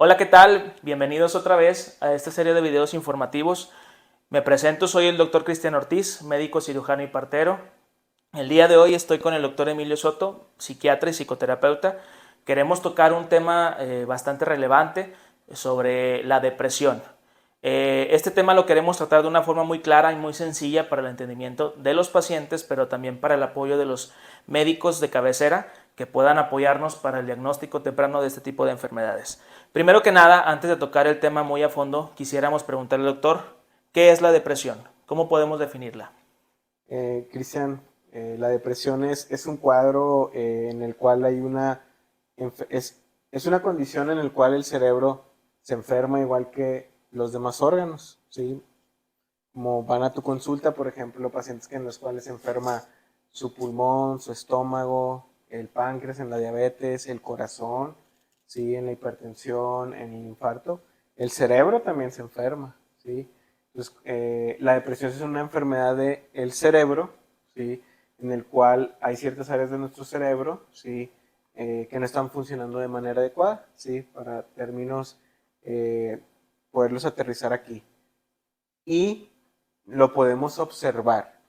Hola, ¿qué tal? Bienvenidos otra vez a esta serie de videos informativos. Me presento, soy el doctor Cristian Ortiz, médico cirujano y partero. El día de hoy estoy con el doctor Emilio Soto, psiquiatra y psicoterapeuta. Queremos tocar un tema bastante relevante sobre la depresión. Este tema lo queremos tratar de una forma muy clara y muy sencilla para el entendimiento de los pacientes, pero también para el apoyo de los médicos de cabecera que puedan apoyarnos para el diagnóstico temprano de este tipo de enfermedades. Primero que nada, antes de tocar el tema muy a fondo, quisiéramos preguntarle al doctor, ¿qué es la depresión? ¿Cómo podemos definirla? Cristian, la depresión es un cuadro en el cual hay es una condición en el cual el cerebro se enferma igual que los demás órganos, ¿sí? Como van a tu consulta, por ejemplo, pacientes en los cuales se enferma su pulmón, su estómago, el páncreas en la diabetes, el corazón, ¿sí? En la hipertensión, en el infarto, el cerebro también se enferma, ¿sí? Entonces, la depresión es una enfermedad del cerebro, ¿sí? En el cual hay ciertas áreas de nuestro cerebro, ¿sí? Que no están funcionando de manera adecuada, ¿sí? Para términos, eh, poderlos aterrizar aquí. Y lo podemos observar,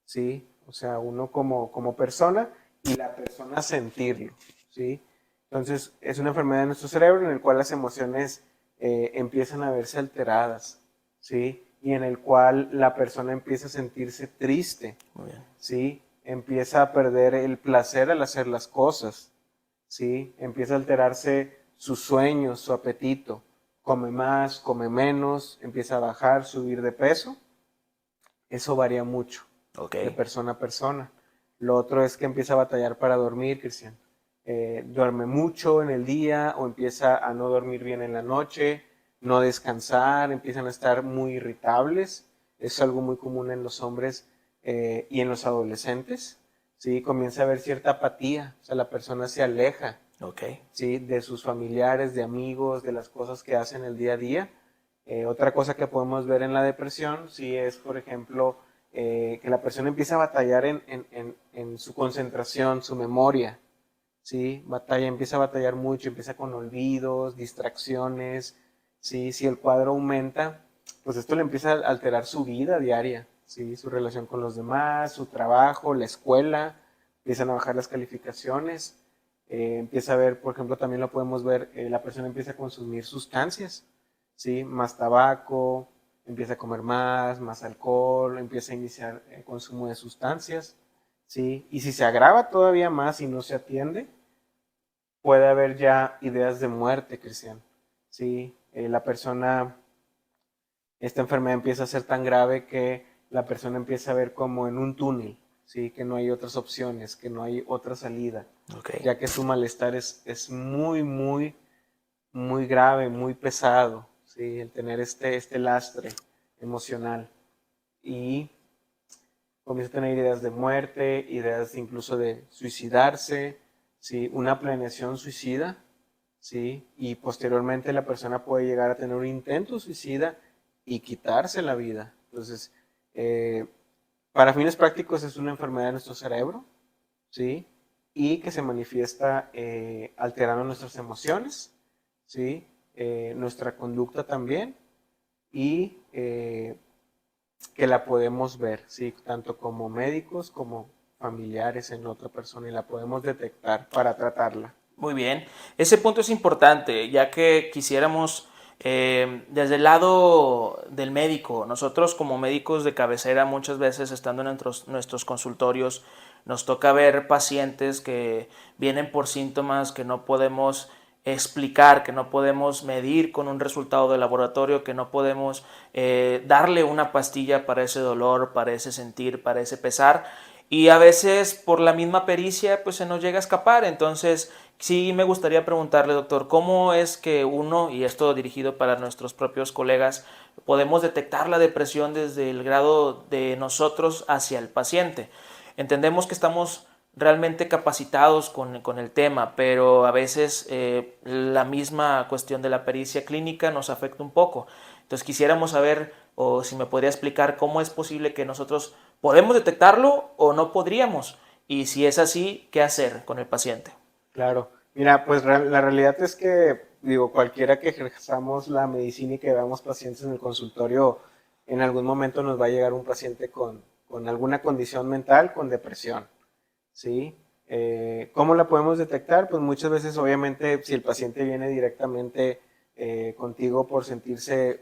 ¿sí? O sea, uno como persona y la persona sentirlo, ¿sí? Entonces, es una enfermedad de nuestro cerebro en el cual las emociones empiezan a verse alteradas, ¿sí? Y en el cual la persona empieza a sentirse triste, Muy bien. ¿sí? Empieza a perder el placer al hacer las cosas, ¿sí? Empieza a alterarse sus sueños, su apetito, come más, come menos, empieza a bajar, subir de peso. Eso varía mucho Ok. de persona a persona. Lo otro es que empieza a batallar para dormir, Cristian. Duerme mucho en el día o empieza a no dormir bien en la noche, no descansar, empiezan a estar muy irritables. Es algo muy común en los hombres y en los adolescentes. ¿Sí? Comienza a haber cierta apatía, o sea, la persona se aleja, Ok. ¿sí? De sus familiares, de amigos, de las cosas que hacen el día a día. Otra cosa que podemos ver en la depresión, sí es, por ejemplo, que la persona empieza a batallar en su concentración, su memoria, ¿sí? Empieza a batallar mucho, empieza con olvidos, distracciones, ¿sí? Si el cuadro aumenta, pues esto le empieza a alterar su vida diaria, ¿sí? Su relación con los demás, su trabajo, la escuela, empiezan a bajar las calificaciones, empieza a ver, por ejemplo, también lo podemos ver, la persona empieza a consumir sustancias, ¿sí? Más tabaco, empieza a comer más alcohol, empieza a iniciar el consumo de sustancias, ¿sí? Y si se agrava todavía más y no se atiende, puede haber ya ideas de muerte, Cristian, ¿sí? La persona, esta enfermedad empieza a ser tan grave que la persona empieza a ver como en un túnel, ¿sí? Que no hay otras opciones, que no hay otra salida, Ok. ya que su malestar es muy grave, muy pesado, ¿sí? El tener este lastre emocional. Y comienza a tener ideas de muerte, ideas incluso de suicidarse, ¿sí? Una planeación suicida, ¿sí? Y posteriormente la persona puede llegar a tener un intento suicida y quitarse la vida. Entonces, eh, para fines prácticos es una enfermedad de nuestro cerebro, ¿sí? Y que se manifiesta alterando nuestras emociones, ¿sí? Nuestra conducta también y que la podemos ver, ¿sí? Tanto como médicos como familiares en otra persona y la podemos detectar para tratarla. Muy bien. Ese punto es importante, ya que quisiéramos, desde el lado del médico, nosotros como médicos de cabecera, muchas veces estando en nuestros consultorios, nos toca ver pacientes que vienen por síntomas que no podemos explicar, que no podemos medir con un resultado de laboratorio, que no podemos darle una pastilla para ese dolor, para ese sentir, para ese pesar. Y a veces por la misma pericia pues se nos llega a escapar. Entonces sí me gustaría preguntarle, doctor, ¿cómo es que uno, y esto dirigido para nuestros propios colegas, podemos detectar la depresión desde el grado de nosotros hacia el paciente? Entendemos que estamos realmente capacitados con el tema, pero a veces la misma cuestión de la pericia clínica nos afecta un poco. Entonces quisiéramos saber, o si me podría explicar cómo es posible que nosotros podemos detectarlo o no podríamos, y si es así, ¿qué hacer con el paciente? Claro. Mira, pues la realidad es que digo, cualquiera que ejerzamos la medicina y que veamos pacientes en el consultorio, en algún momento nos va a llegar un paciente con alguna condición mental, con depresión, ¿sí? ¿Cómo la podemos detectar? Pues muchas veces, obviamente, si el paciente viene directamente contigo por sentirse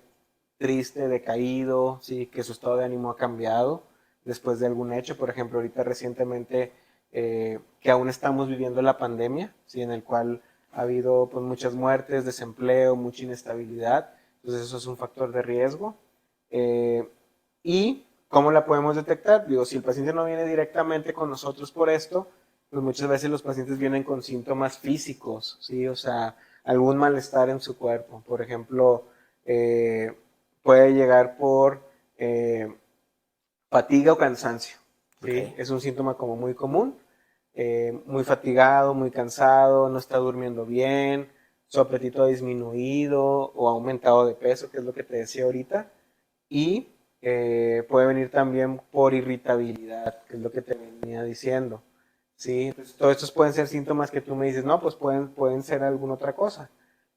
triste, decaído, ¿sí? Que su estado de ánimo ha cambiado después de algún hecho, por ejemplo, ahorita recientemente que aún estamos viviendo la pandemia, ¿sí? En el cual ha habido pues, muchas muertes, desempleo, mucha inestabilidad, entonces eso es un factor de riesgo. ¿Y cómo la podemos detectar? Digo, si el paciente no viene directamente con nosotros por esto, pues muchas veces los pacientes vienen con síntomas físicos, ¿sí? O sea, algún malestar en su cuerpo. Por ejemplo, puede llegar por fatiga o cansancio, ¿sí? Okay. Es un síntoma como muy común. Muy fatigado, muy cansado, no está durmiendo bien, su apetito ha disminuido o ha aumentado de peso, que es lo que te decía ahorita. Y puede venir también por irritabilidad, que es lo que te venía diciendo. ¿Sí? Entonces, todos estos pueden ser síntomas que tú me dices, no, pues pueden ser alguna otra cosa.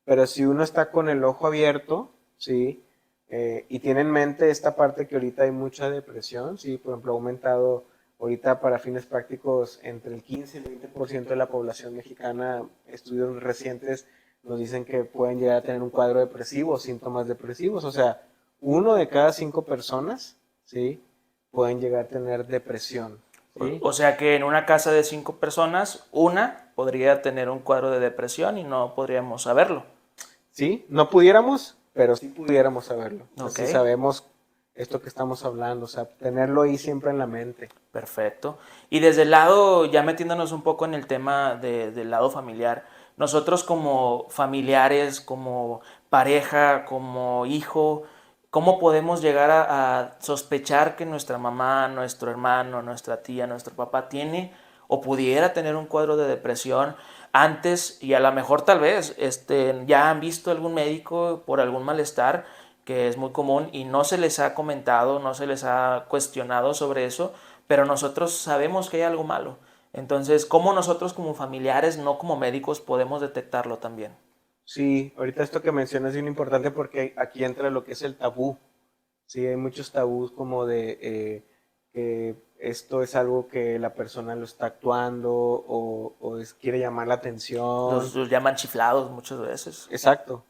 Pero si uno está con el ojo abierto, ¿sí? Y tiene en mente esta parte que ahorita hay mucha depresión, ¿sí? Por ejemplo, ha aumentado ahorita para fines prácticos entre el 15 y el 20% de la población mexicana, estudios recientes nos dicen que pueden llegar a tener un cuadro depresivo, síntomas depresivos, o sea, 1 de cada 5 personas, ¿sí? Pueden llegar a tener depresión, ¿sí? O sea que en una casa de 5 personas, una podría tener un cuadro de depresión y no podríamos saberlo. ¿Sí? No pudiéramos, pero sí pudiéramos saberlo. O sea, Ok, si sabemos esto que estamos hablando, o sea, tenerlo ahí siempre en la mente. perfecto. Y desde el lado, ya metiéndonos un poco en el tema del lado familiar, nosotros como familiares, como pareja, como hijo, ¿cómo podemos llegar a sospechar que nuestra mamá, nuestro hermano, nuestra tía, nuestro papá tiene o pudiera tener un cuadro de depresión antes y a lo mejor tal vez ya han visto algún médico por algún malestar que es muy común y no se les ha comentado, no se les ha cuestionado sobre eso, pero nosotros sabemos que hay algo malo. Entonces, ¿cómo nosotros como familiares, no como médicos, podemos detectarlo también? Sí, ahorita esto que mencionas es bien importante porque aquí entra lo que es el tabú. Sí, hay muchos tabús como de que esto es algo que la persona lo está actuando o quiere llamar la atención. Los llaman chiflados muchas veces. Exacto.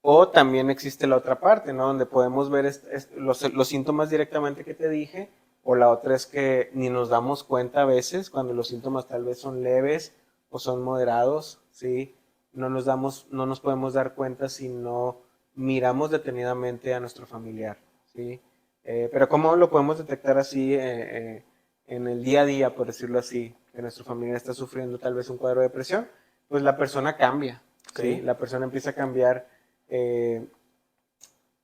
O también existe la otra parte, ¿no? Donde podemos ver los síntomas directamente que te dije, o la otra es que ni nos damos cuenta a veces cuando los síntomas tal vez son leves o son moderados, ¿sí? No nos podemos dar cuenta si no miramos detenidamente a nuestro familiar, ¿sí? Pero ¿cómo lo podemos detectar así en el día a día, por decirlo así, que nuestro familiar está sufriendo tal vez un cuadro de depresión? Pues la persona cambia, Ok, ¿sí? La persona empieza a cambiar eh,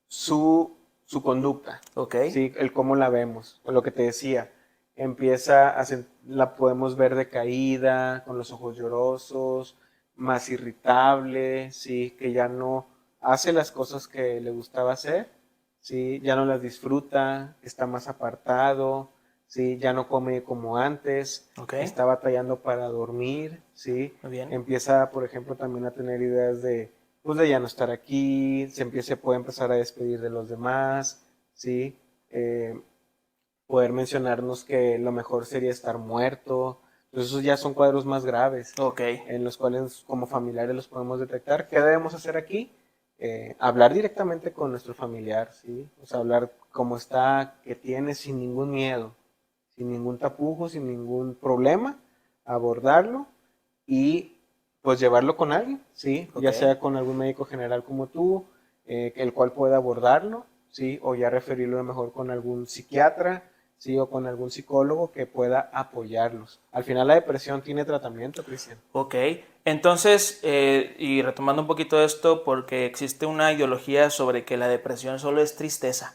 su conducta, ok, ¿sí? El cómo la vemos, o lo que te decía, la podemos ver decaída, con los ojos llorosos, más irritable, ¿sí? Que ya no hace las cosas que le gustaba hacer, ¿sí? Ya no las disfruta, está más apartado, ¿sí? Ya no come como antes, ok, está batallando para dormir, ¿sí? muy bien. Empieza, por ejemplo, también a tener ideas pues de ya no estar aquí, puede empezar a despedir de los demás, ¿sí? Eh, Poder mencionarnos que lo mejor sería estar muerto. Entonces esos ya son cuadros más graves Ok, en los cuales como familiares los podemos detectar. ¿Qué debemos hacer aquí? Hablar directamente con nuestro familiar, ¿sí? O sea, hablar cómo está, qué tiene, sin ningún miedo, sin ningún tapujo, sin ningún problema, abordarlo y pues llevarlo con alguien, ¿sí? ok. Ya sea con algún médico general como tú, el cual pueda abordarlo, ¿sí? O ya referirlo mejor con algún psiquiatra, ¿sí? O con algún psicólogo que pueda apoyarlos. Al final la depresión tiene tratamiento, Cristian. Ok, entonces, y retomando un poquito esto, porque existe una ideología sobre que la depresión solo es tristeza,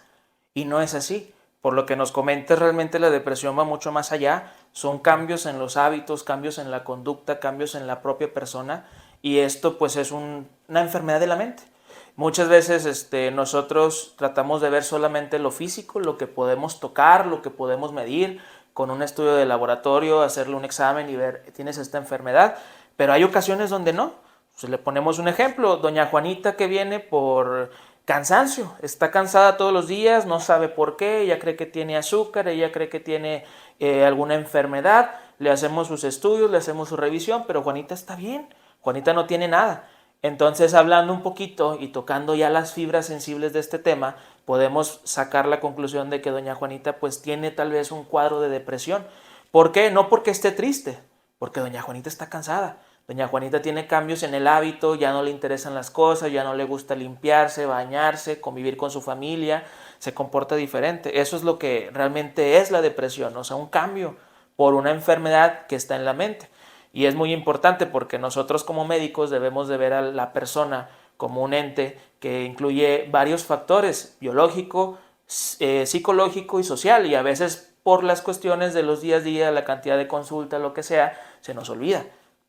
y no es así. Por lo que nos comentas, realmente la depresión va mucho más allá, son cambios en los hábitos, cambios en la conducta, cambios en la propia persona, y esto pues es una enfermedad de la mente. Muchas veces nosotros tratamos de ver solamente lo físico, lo que podemos tocar, lo que podemos medir, con un estudio de laboratorio, hacerle un examen y ver, tienes esta enfermedad, pero hay ocasiones donde no, Pues le ponemos un ejemplo, doña Juanita que viene por cansancio, está cansada todos los días, no sabe por qué, ella cree que tiene azúcar, ella cree que tiene alguna enfermedad, le hacemos sus estudios, le hacemos su revisión, pero Juanita está bien, Juanita no tiene nada. Entonces, hablando un poquito y tocando ya las fibras sensibles de este tema, podemos sacar la conclusión de que doña Juanita pues tiene tal vez un cuadro de depresión. ¿Por qué? No porque esté triste, porque doña Juanita está cansada. Doña Juanita tiene cambios en el hábito, ya no le interesan las cosas, ya no le gusta limpiarse, bañarse, convivir con su familia, se comporta diferente. Eso es lo que realmente es la depresión, o sea, un cambio por una enfermedad que está en la mente. Y es muy importante porque nosotros como médicos debemos de ver a la persona como un ente que incluye varios factores, biológico, psicológico y social, y a veces por las cuestiones de los días a día, la cantidad de consultas, lo que sea, se nos olvida.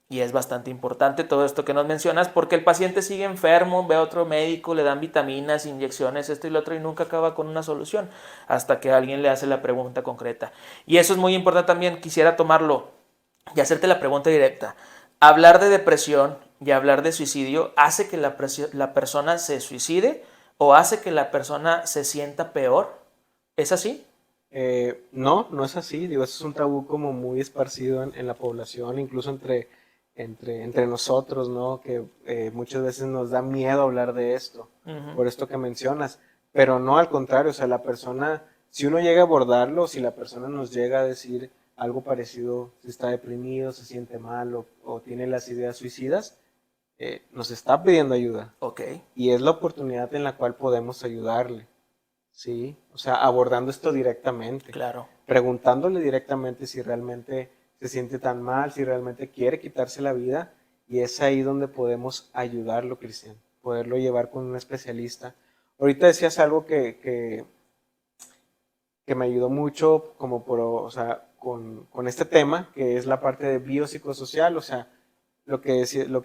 Y es bastante importante todo esto que nos mencionas porque el paciente sigue enfermo, ve a otro médico, le dan vitaminas, inyecciones, esto y lo otro y nunca acaba con una solución hasta que alguien le hace la pregunta concreta. Y eso es muy importante también, quisiera tomarlo y hacerte la pregunta directa. Hablar de depresión y hablar de suicidio hace que la persona se suicide o hace que la persona se sienta peor. ¿Es así? No, no es así. Digo, eso es un tabú como muy esparcido en la población, incluso entre nosotros, ¿no? Que muchas veces nos da miedo hablar de esto, por esto que mencionas. Pero no, al contrario, o sea, la persona, si uno llega a abordarlo, si la persona nos llega a decir algo parecido, si está deprimido, se siente mal o tiene las ideas suicidas, nos está pidiendo ayuda. Ok, Y es la oportunidad en la cual podemos ayudarle. Sí, o sea, abordando esto directamente, claro. preguntándole directamente si realmente se siente tan mal, si realmente quiere quitarse la vida, y es ahí donde podemos ayudarlo, Cristian, poderlo llevar con un especialista. Ahorita decías algo que me ayudó mucho como o sea, con este tema, que es la parte de biopsicosocial, o sea, lo que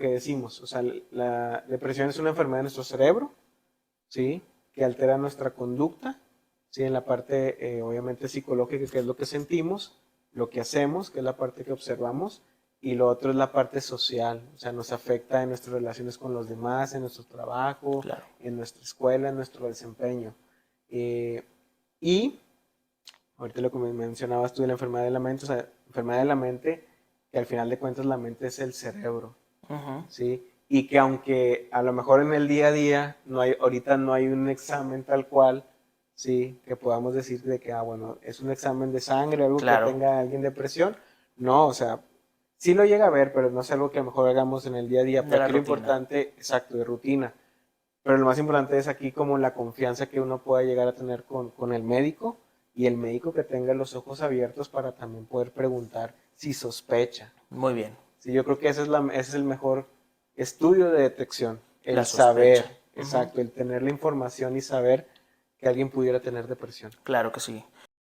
decimos, o sea, la depresión es una enfermedad de nuestro cerebro, ¿sí? Que altera nuestra conducta, ¿sí? En la parte, obviamente, psicológica, que es lo que sentimos, lo que hacemos, que es la parte que observamos, y lo otro es la parte social, o sea, nos afecta en nuestras relaciones con los demás, en nuestro trabajo, Claro. en nuestra escuela, en nuestro desempeño. Y ahorita lo que mencionabas tú de la enfermedad de la mente, o sea, enfermedad de la mente, que al final de cuentas la mente es el cerebro, ¿sí? Y que aunque a lo mejor en el día a día ahorita no hay un examen tal cual, ¿sí? Que podamos decir de que, bueno, es un examen de sangre, algo que Claro, tenga alguien depresión. No, o sea, sí lo llega a ver, pero no es algo que a lo mejor hagamos en el día a día. de Pero la aquí lo rutina. importante, exacto, de rutina. Pero lo más importante es aquí como la confianza que uno pueda llegar a tener con el médico y el médico que tenga los ojos abiertos para también poder preguntar si sospecha. Muy bien, Sí, yo creo que ese es el mejor estudio de detección, la el sospecha. saber, exacto, el tener la información y saber que alguien pudiera tener depresión. Claro que sí.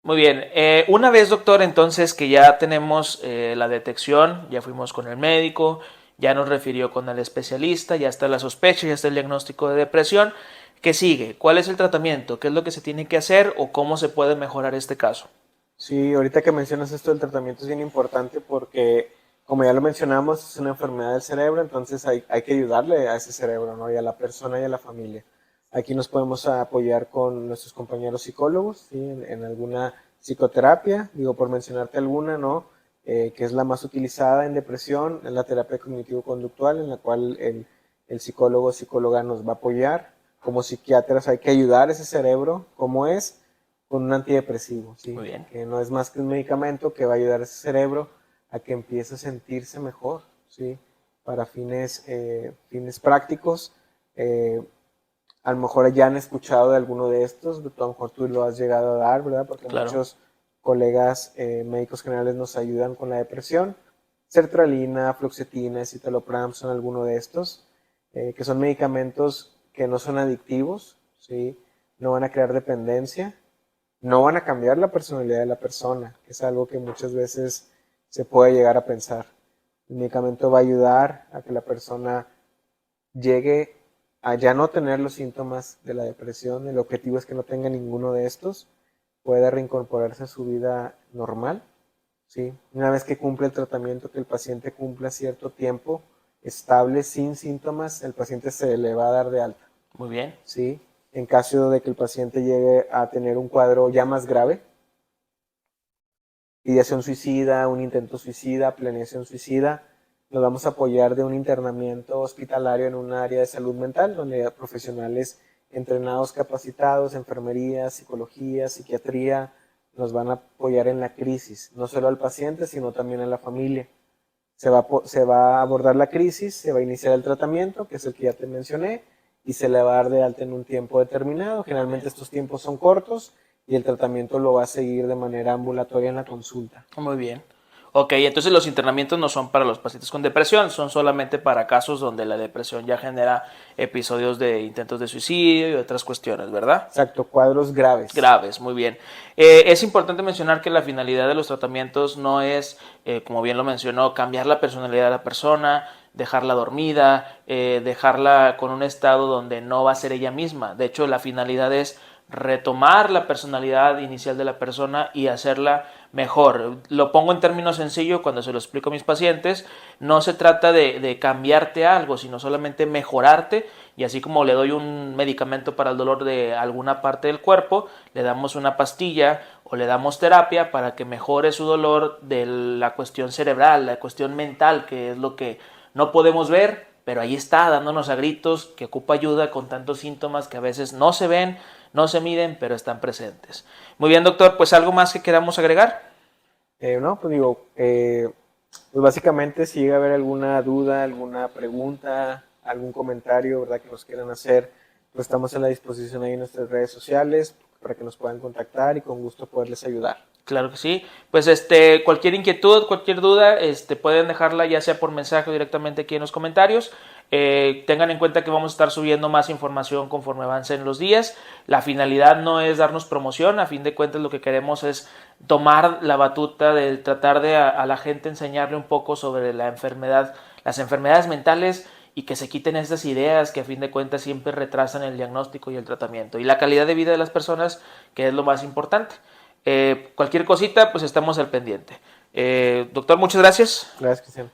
Muy bien, una vez doctor, entonces que ya tenemos la detección, ya fuimos con el médico, ya nos refirió con el especialista, ya está la sospecha, ya está el diagnóstico de depresión, ¿qué sigue? ¿Cuál es el tratamiento? ¿Qué es lo que se tiene que hacer o cómo se puede mejorar este caso? Sí, ahorita que mencionas esto del tratamiento es bien importante porque, como ya lo mencionamos, es una enfermedad del cerebro, entonces hay que ayudarle a ese cerebro, ¿no? Y a la persona y a la familia. Aquí nos podemos apoyar con nuestros compañeros psicólogos, ¿sí? En alguna psicoterapia, digo, por mencionarte alguna, ¿no? Que es la más utilizada en depresión, es la terapia cognitivo-conductual, en la cual el psicólogo o psicóloga nos va a apoyar. Como psiquiatras hay que ayudar a ese cerebro, como es, con un antidepresivo, ¿sí? Muy bien, Que no es más que un medicamento que va a ayudar a ese cerebro a que empiece a sentirse mejor, ¿sí? Para fines prácticos. Eh, a lo mejor ya han escuchado de alguno de estos, a lo mejor tú lo has llegado a dar, ¿verdad? Porque claro, muchos colegas médicos generales nos ayudan con la depresión. Sertralina, fluoxetina, citalopram son algunos de estos, que son medicamentos que no son adictivos, ¿sí? No van a crear dependencia, no van a cambiar la personalidad de la persona, que es algo que muchas veces se puede llegar a pensar. El medicamento va a ayudar a que la persona llegue a ya no tener los síntomas de la depresión. El objetivo es que no tenga ninguno de estos, pueda reincorporarse a su vida normal. ¿Sí? Una vez que cumple el tratamiento, que el paciente cumpla cierto tiempo estable, sin síntomas, el paciente se le va a dar de alta. Muy bien. ¿Sí? En caso de que el paciente llegue a tener un cuadro ya más grave, ideación suicida, un intento suicida, planeación suicida, nos vamos a apoyar de un internamiento hospitalario en un área de salud mental, donde profesionales entrenados, capacitados, enfermería, psicología, psiquiatría, nos van a apoyar en la crisis, no solo al paciente, sino también a la familia. Se va a abordar la crisis, se va a iniciar el tratamiento, que es el que ya te mencioné, y se le va a dar de alta en un tiempo determinado. Generalmente estos tiempos son cortos y el tratamiento lo va a seguir de manera ambulatoria en la consulta. Muy bien. Ok, entonces los internamientos no son para los pacientes con depresión, son solamente para casos donde la depresión ya genera episodios de intentos de suicidio y otras cuestiones, ¿verdad? Exacto, cuadros graves. Graves, muy bien. Es importante mencionar que la finalidad de los tratamientos no es, como bien lo mencionó, cambiar la personalidad de la persona, dejarla dormida, dejarla con un estado donde no va a ser ella misma. De hecho, la finalidad es retomar la personalidad inicial de la persona y hacerla mejor. Lo pongo en términos sencillos cuando se lo explico a mis pacientes. No se trata de cambiarte algo, sino solamente mejorarte, y así como le doy un medicamento para el dolor de alguna parte del cuerpo, le damos una pastilla o le damos terapia para que mejore su dolor de la cuestión cerebral, la cuestión mental, que es lo que no podemos ver, pero ahí está, dándonos a gritos, que ocupa ayuda con tantos síntomas que a veces no se ven, no se miden, pero están presentes. Muy bien, doctor, pues algo más que queramos agregar. No, pues digo, pues básicamente si llega a haber alguna duda, alguna pregunta, algún comentario, ¿verdad?, que nos quieran hacer, pues estamos a la disposición ahí en nuestras redes sociales para que nos puedan contactar y con gusto poderles ayudar. Claro que sí. Pues cualquier inquietud, cualquier duda, pueden dejarla ya sea por mensaje o directamente aquí en los comentarios. Tengan en cuenta que vamos a estar subiendo más información conforme avancen los días. La finalidad no es darnos promoción, a fin de cuentas lo que queremos es tomar la batuta de tratar de a la gente enseñarle un poco sobre la enfermedad, las enfermedades mentales, y que se quiten estas ideas que a fin de cuentas siempre retrasan el diagnóstico y el tratamiento y la calidad de vida de las personas, que es lo más importante. Cualquier cosita, pues estamos al pendiente. Doctor, muchas gracias. Gracias, Cristian.